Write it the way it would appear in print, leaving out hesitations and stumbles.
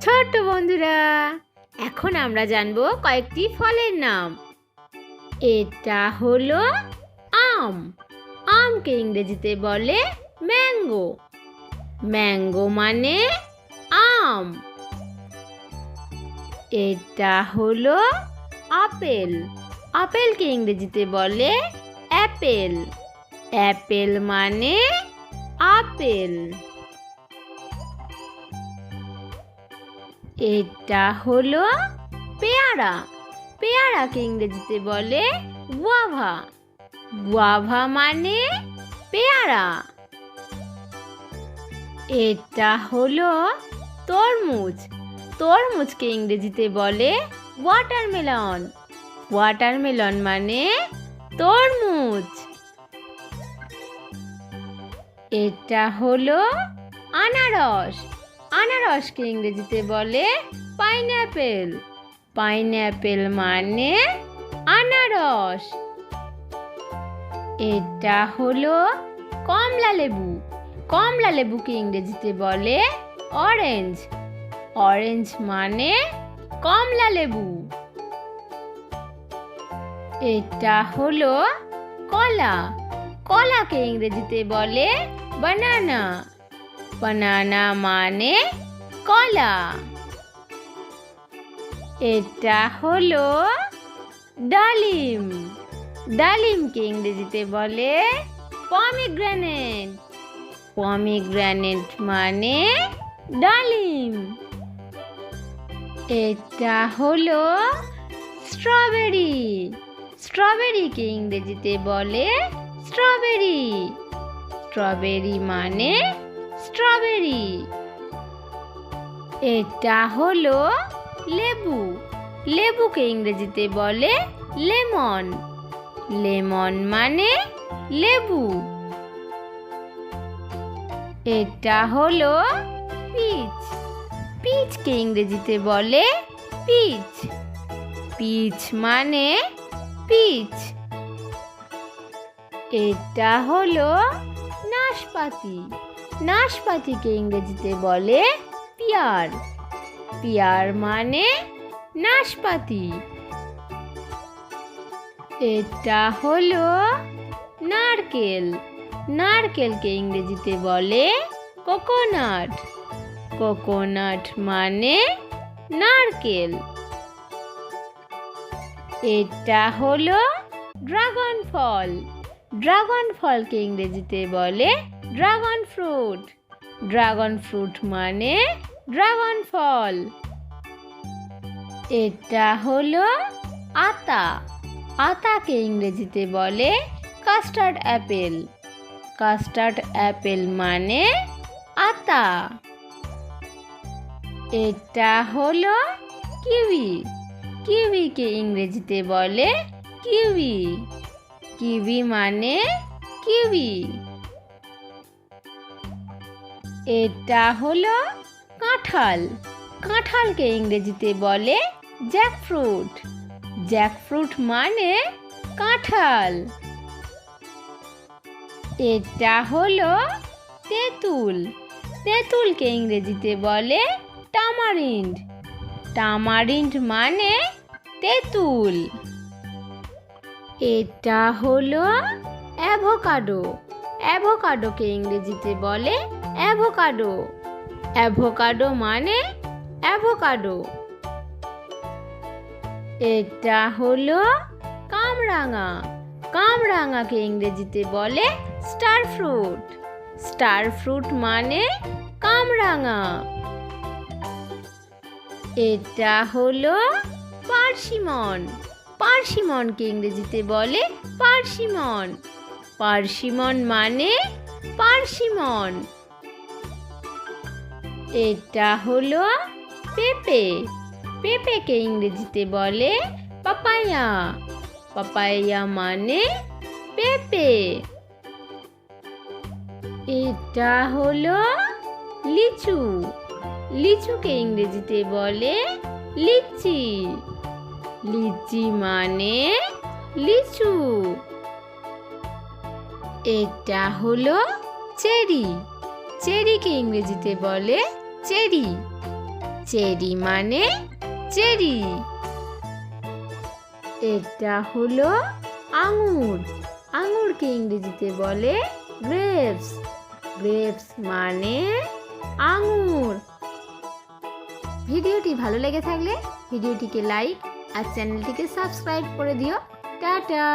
ছোট্ট বন্ধুরা, এখন আমরা জানবো কয়েকটি ফলের নাম। এটা হলো আম। আমকে ইংরেজিতে বলে ম্যাঙ্গো। ম্যাঙ্গো মানে আম। এটা হলো আপেল। আপেলকে ইংরেজিতে বলে অ্যাপেল। অ্যাপেল মানে আপেল। এটা হলো পেয়ারা। পেয়ারাকে ইংরেজিতে বলে গুয়াভা। গুয়াভা মানে পেয়ারা। এটা হলো তরমুজ। তরমুজকে ইংরেজিতে বলে ওয়াটারমেলন। ওয়াটারমেলন মানে তরমুজ। এটা হলো আনারস। আনারসকে ইংরেজিতে বলে পাইনঅ্যাপেল। পাইনঅ্যাপেল মানে আনারস। এটা হলো কমলা লেবু। কমলা লেবুকে ইংরেজিতে বলে অরেঞ্জ। অরেঞ্জ মানে কমলা লেবু। এটা হলো কলা। কলাকে ইংরেজিতে বলে বানানা। বানানা মানে কলা। এটা হলো ডালিম। ডালিমকে ইংরেজিতে বলে পমিগ্রেনেট। পমিগ্রেনেট মানে ডালিম। এটা হলো স্ট্রবেরি। স্ট্রবেরিকে ইংরেজিতে বলে স্ট্রবেরি। স্ট্রবেরি মানে স্ট্রবেরি। এটা হলো লেবু। লেবুকে ইংরেজিতে বলে লেমন। লেমন মানে লেবু। এটা হলো পিচ। পিচকে ইংরেজিতে বলে পিচ। পিচ মানে পিচ। এটা হলো নাশপাতি। নাশপাতিকে ইংরেজিতে বলে পিয়ার। পিয়ার মানে নাশপাতি। এটা হলো নারকেল। নারকেলকে ইংরেজিতে বলে কোকোনাট। কোকোনাট মানে নারকেল। এটা হলো ড্রাগন ফল। ড্রাগন ফলকে ইংরেজিতে বলে ড্রাগন ফ্রুট। ড্রাগন ফ্রুট মানে ড্রাগন ফল। এটা হলো আতা। আতাকে ইংরেজিতে বলে কাস্টার্ড অ্যাপেল। কাস্টার্ড অ্যাপেল মানে আতা। এটা হলো কিউই। কিউইকে ইংরেজিতে বলে কিউই। কিউই মানে কিউই। এটা হলো কাঁঠাল। কাঁঠালকে ইংরেজিতে বলে জ্যাকফ্রুট। জ্যাকফ্রুট মানে কাঁঠাল। এটা হলো তেঁতুল। তেঁতুলকে ইংরেজিতে বলে টামারিন্ড। টামারিন্ড মানে তেঁতুল। এটা হলো অ্যাভোকাডো। অ্যাভোকাডোকে ইংরেজিতে বলে অ্যাভোকাডো। অ্যাভোকাডো মানে অ্যাভোকাডো। এটা হলো কামরাঙা। কামরাঙাকে ইংরেজিতে বলে স্টার ফ্রুট। স্টার ফ্রুট মানে কামরাঙা। এটা হলো পার্সিমন। পার্সিমনকে ইংরেজিতে বলে পার্সিমন। পার্সিমন মানে পার্সিমন। এটা হলো পেঁপে। পেঁপেকে ইংরেজিতে বলে পাপায়া। পাপায়া মানে পেঁপে। এটা হলো লিচু। লিচুকে ইংরেজিতে বলে লিচি। লিচি মানে লিচু। এটা হলো চেরি। চেরিকে ইংরেজিতে বলে চেরি। চেরি মানে চেরি। এটা হলো আঙুর। আঙুরকে ইংরেজিতে বলে গ্রেপস। গ্রেপস মানে আঙুর। ভিডিওটি ভালো লেগে থাকলে ভিডিওটিকে লাইক আর চ্যানেলটিকে সাবস্ক্রাইব করে দিও। টাটা।